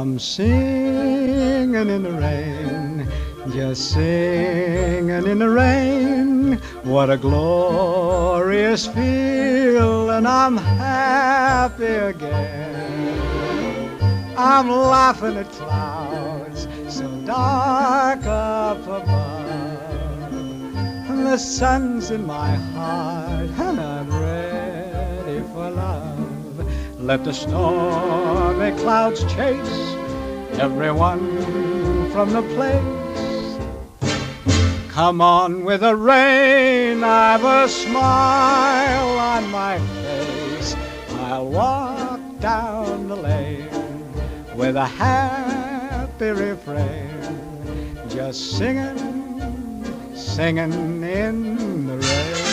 I'm singing in the rain, just singing in the rain. What a glorious feeling, I'm happy again. I'm laughing at clouds so dark up above. The sun's in my heart and I'm ready for love. Let the stormy clouds chase everyone from the place. Come on with the rain, I've a smile on my face. I'll walk down the lane with a happy refrain, just singing, singing in the rain.